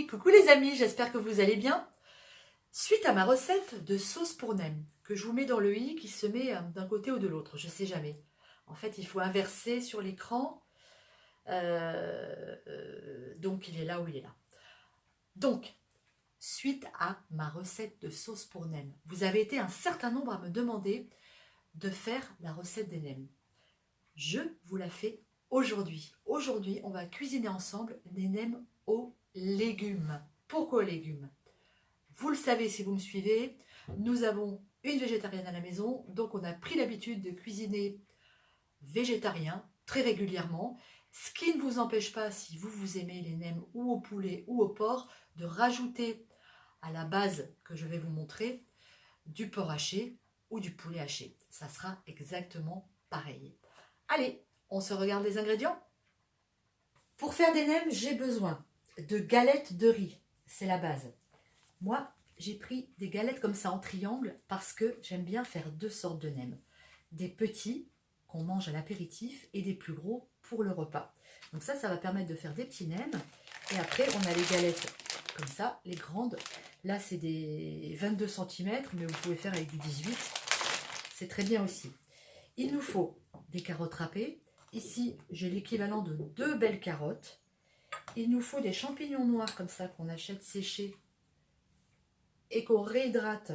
coucou les amis, j'espère que vous allez bien. Suite à ma recette de sauce pour nem, que je vous mets dans le i qui se met d'un côté ou de l'autre, je ne sais jamais. En fait, il faut inverser sur l'écran, donc il est là où il est là. Donc, suite à ma recette de sauce pour nem, vous avez été un certain nombre à me demander de faire la recette des nems. Je vous la fais aujourd'hui. Aujourd'hui, on va cuisiner ensemble des nems aux légumes. Pourquoi aux légumes? Vous le savez si vous me suivez, nous avons une végétarienne à la maison, donc on a pris l'habitude de cuisiner végétarien très régulièrement, ce qui ne vous empêche pas, si vous aimez les nems ou au poulet ou au porc, de rajouter à la base que je vais vous montrer du porc haché ou du poulet haché. Ça sera exactement pareil. Allez, on se regarde les ingrédients. Pour faire des nems, j'ai besoin de galettes de riz, c'est la base. Moi, j'ai pris des galettes comme ça en triangle parce que j'aime bien faire deux sortes de nems. Des petits qu'on mange à l'apéritif et des plus gros pour le repas. Donc ça va permettre de faire des petits nems. Et après, on a les galettes comme ça, les grandes. Là, c'est des 22 cm, mais vous pouvez faire avec du 18. C'est très bien aussi. Il nous faut des carottes râpées. Ici, j'ai l'équivalent de 2 belles carottes. Il nous faut des champignons noirs comme ça qu'on achète séchés et qu'on réhydrate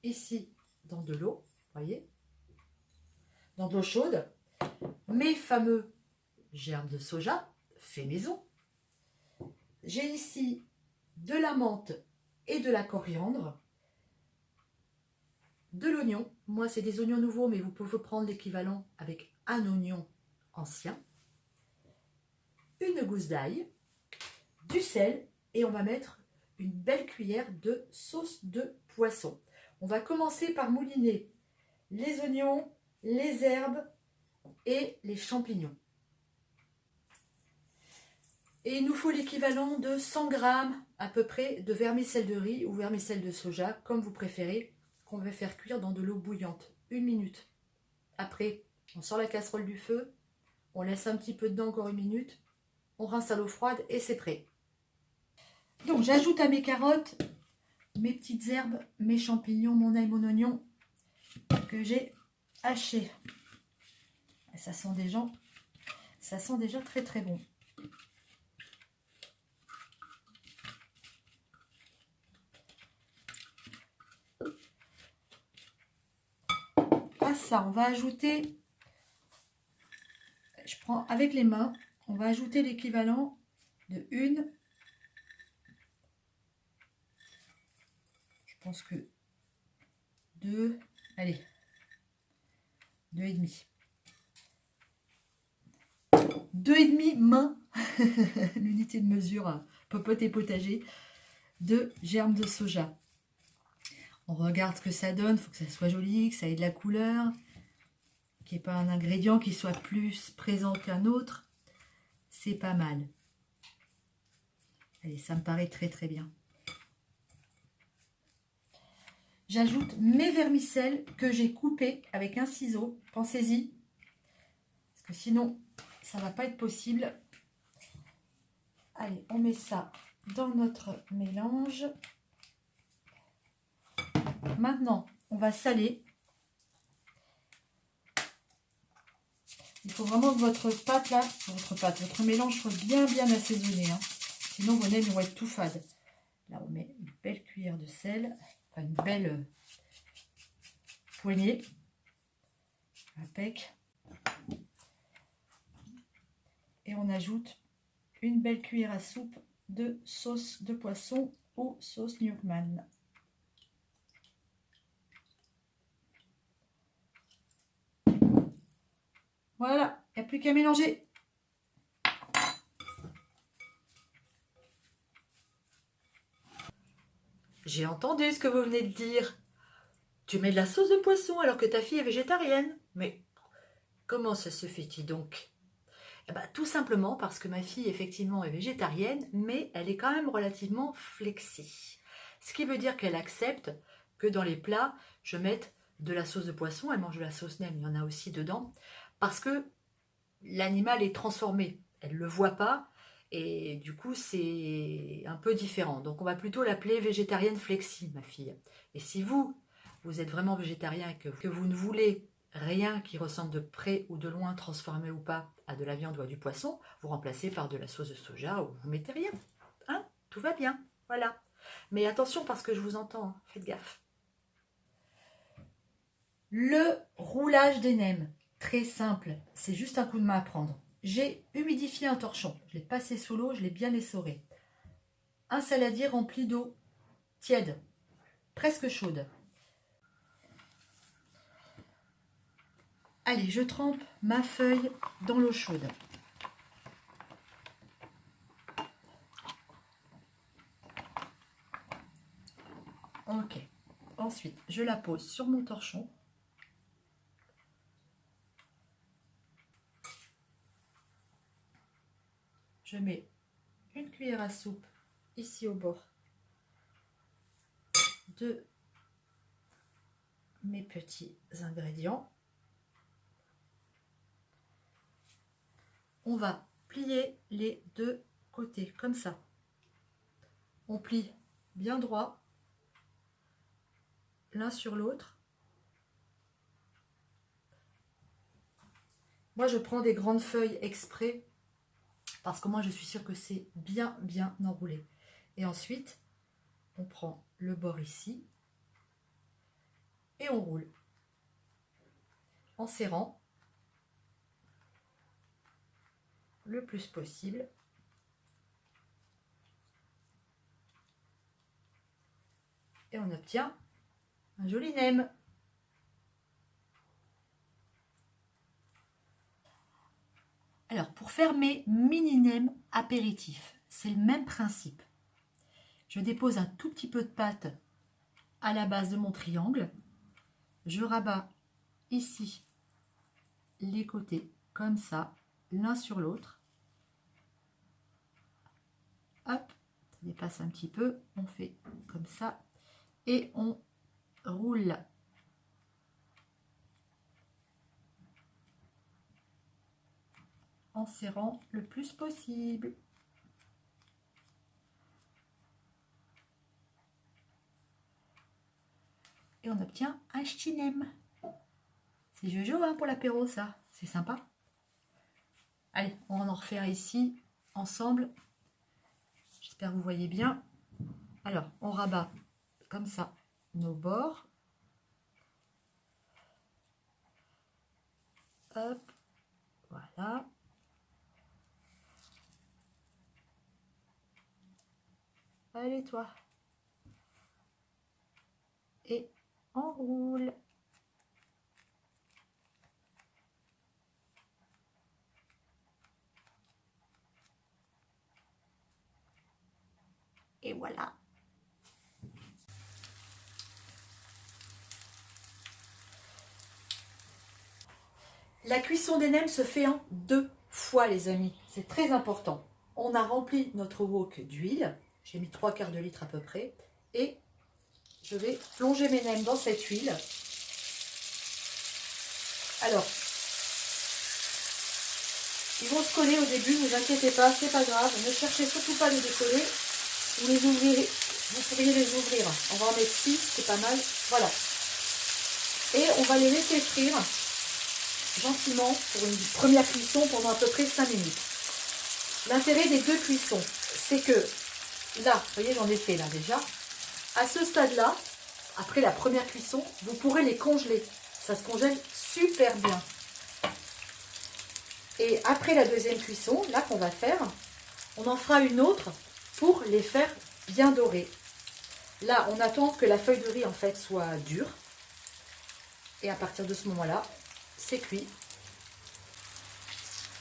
ici dans de l'eau, voyez, dans de l'eau chaude. Mes fameux germes de soja, fait maison. J'ai ici de la menthe et de la coriandre, de l'oignon. Moi, c'est des oignons nouveaux, mais vous pouvez prendre l'équivalent avec un oignon ancien. Une gousse d'ail, du sel, et on va mettre une belle cuillère de sauce de poisson. On va commencer par mouliner les oignons, les herbes et les champignons. Et il nous faut l'équivalent de 100 g à peu près de vermicelle de riz ou vermicelle de soja, comme vous préférez, qu'on va faire cuire dans de l'eau bouillante, 1 minute. Après, on sort la casserole du feu, on laisse un petit peu dedans encore 1 minute, on rince à l'eau froide et c'est prêt. Donc j'ajoute à mes carottes, mes petites herbes, mes champignons, mon ail, mon oignon que j'ai haché. Ça sent déjà très très bon. À ça, on va ajouter, je prends avec les mains, on va ajouter l'équivalent de je pense que 2, allez, 2,5. 2,5 mains, l'unité de mesure popote et potager, de germes de soja. On regarde ce que ça donne, il faut que ça soit joli, que ça ait de la couleur, qu'il n'y ait pas un ingrédient qui soit plus présent qu'un autre. C'est pas mal. Allez, ça me paraît très très bien. J'ajoute mes vermicelles que j'ai coupées avec un ciseau. Pensez-y, parce que sinon, ça ne va pas être possible. Allez, on met ça dans notre mélange. Maintenant, on va saler. Il faut vraiment que votre mélange soit bien assaisonné. Hein. Sinon, vos nems vont être tout fades. Là, on met une belle cuillère de sel. Enfin, une belle poignée. Impec. Et on ajoute une belle cuillère à soupe de sauce de poisson ou sauce Newman. Voilà, il n'y a plus qu'à mélanger. J'ai entendu ce que vous venez de dire. Tu mets de la sauce de poisson alors que ta fille est végétarienne. Mais comment ça se fait-il donc? Eh ben, tout simplement parce que ma fille effectivement est végétarienne, mais elle est quand même relativement flexi. Ce qui veut dire qu'elle accepte que dans les plats, je mette de la sauce de poisson. Elle mange de la sauce nem, il y en a aussi dedans. Parce que l'animal est transformé. Elle ne le voit pas Et du coup, c'est un peu différent. Donc, on va plutôt l'appeler végétarienne flexi, ma fille. Et si vous, vous êtes vraiment végétarien et que vous ne voulez rien qui ressemble de près ou de loin, transformé ou pas, à de la viande ou à du poisson, vous remplacez par de la sauce de soja ou vous mettez rien. Hein? Tout va bien. Voilà. Mais attention parce que je vous entends. Hein. Faites gaffe. Le roulage des nems. Très simple. C'est juste un coup de main à prendre. J'ai humidifié un torchon. Je l'ai passé sous l'eau, je l'ai bien essoré. Un saladier rempli d'eau tiède, presque chaude. Allez, je trempe ma feuille dans l'eau chaude. Ok. Ensuite, je la pose sur mon torchon. Je mets une cuillère à soupe ici au bord de mes petits ingrédients. On va plier les deux côtés comme ça. On plie bien droit l'un sur l'autre. Moi, je prends des grandes feuilles exprès parce que moi, je suis sûre que c'est bien enroulé. Et ensuite, on prend le bord ici et on roule en serrant le plus possible. Et on obtient un joli nem. Alors, pour faire mes mini nems apéritifs, c'est le même principe. Je dépose un tout petit peu de pâte à la base de mon triangle. Je rabats ici les côtés comme ça, l'un sur l'autre. Hop, ça dépasse un petit peu. On fait comme ça et on roule. En serrant le plus possible. Et on obtient un ch'ti nem. C'est jojo hein, pour l'apéro ça, c'est sympa. Allez, on va en refaire ici ensemble. J'espère que vous voyez bien. Alors, on rabat comme ça nos bords. Hop, voilà. Allez toi. Et on roule. Et voilà. La cuisson des nems se fait en 2 fois, les amis. C'est très important. On a rempli notre wok d'huile. J'ai mis 3/4 de litre à peu près. Et je vais plonger mes nems dans cette huile. Alors, ils vont se coller au début, ne vous inquiétez pas, c'est pas grave. Ne cherchez surtout pas à les décoller. Vous les ouvrez, vous pourriez les ouvrir. On va en mettre 6, c'est pas mal. Voilà. Et on va les laisser frire gentiment pour une première cuisson pendant à peu près 5 minutes. L'intérêt des 2 cuissons, c'est que là, vous voyez, j'en ai fait là déjà. À ce stade-là, après la première cuisson, vous pourrez les congeler. Ça se congèle super bien. Et après la deuxième cuisson, là qu'on va faire, on en fera une autre pour les faire bien dorer. Là, on attend que la feuille de riz en fait soit dure. Et à partir de ce moment-là, c'est cuit.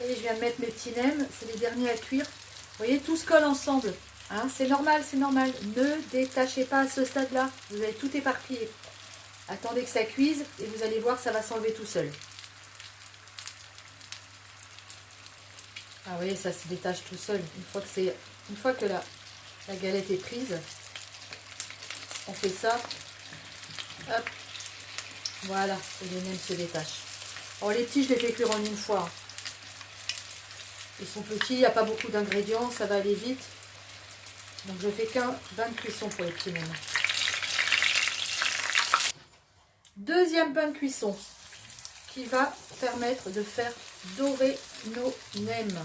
Et je viens de mettre mes petits nems, c'est les derniers à cuire. Vous voyez, tout se colle ensemble. Hein, c'est normal, c'est normal. Ne détachez pas à ce stade-là. Vous allez tout éparpiller. Attendez que ça cuise et vous allez voir, ça va s'enlever tout seul. Ah oui, ça se détache tout seul. Une fois que la galette est prise, on fait ça. Hop. Voilà, et les nems se détachent. Alors les petits, je les fais cuire en une fois. Ils sont petits, il n'y a pas beaucoup d'ingrédients, ça va aller vite. Donc je fais qu'un bain de cuisson pour les petits nems. Deuxième bain de cuisson qui va permettre de faire dorer nos nems.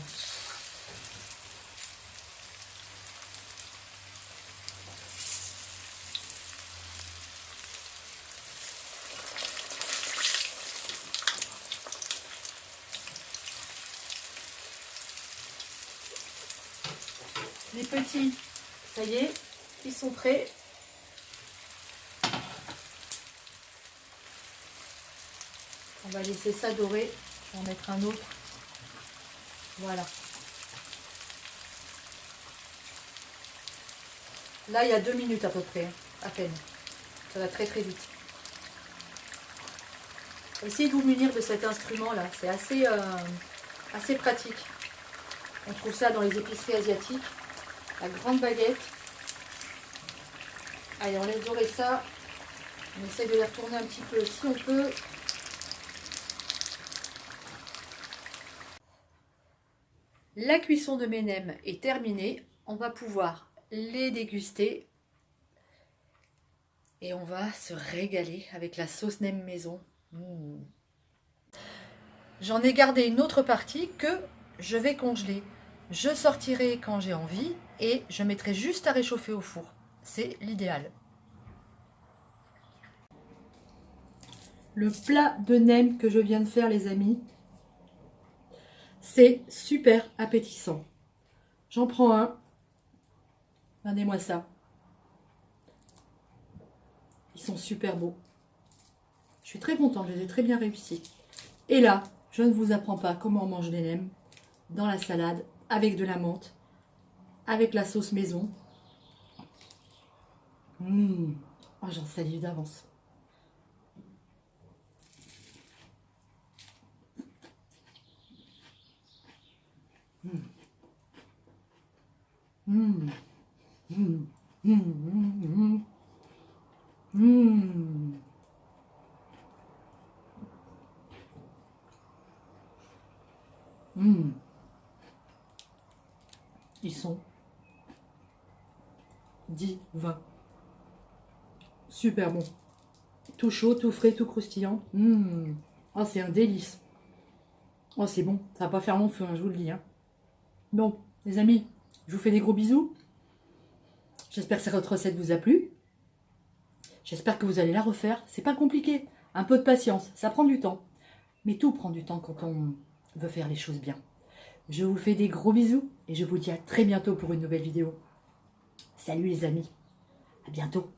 Les petits, ça y est, ils sont prêts. On va laisser ça dorer. Je vais en mettre un autre. Voilà. Là, il y a 2 minutes à peu près, à peine. Ça va très très vite. Essayez de vous munir de cet instrument-là. C'est assez pratique. On trouve ça dans les épiceries asiatiques. La grande baguette. Allez, on laisse dorer ça. On essaye de les retourner un petit peu si on peut. La cuisson de mes nems est terminée. On va pouvoir les déguster. Et on va se régaler avec la sauce nem maison. J'en ai gardé une autre partie que je vais congeler. Je sortirai quand j'ai envie et je mettrai juste à réchauffer au four. C'est l'idéal. Le plat de nem que je viens de faire, les amis, c'est super appétissant. J'en prends un. Regardez-moi ça. Ils sont super beaux. Je suis très contente, je les ai très bien réussis. Et là, je ne vous apprends pas comment on mange les nems dans la salade, avec de la menthe, avec la sauce maison. Oh, j'en salive d'avance. Ils sont divins. Super bon. Tout chaud, tout frais, tout croustillant. Oh, c'est un délice. Oh, c'est bon. Ça va pas faire long feu, hein, je vous le dis. Hein. Donc, les amis, je vous fais des gros bisous. J'espère que cette recette vous a plu. J'espère que vous allez la refaire. C'est pas compliqué. Un peu de patience. Ça prend du temps. Mais tout prend du temps quand on veut faire les choses bien. Je vous fais des gros bisous et je vous dis à très bientôt pour une nouvelle vidéo. Salut les amis. À bientôt.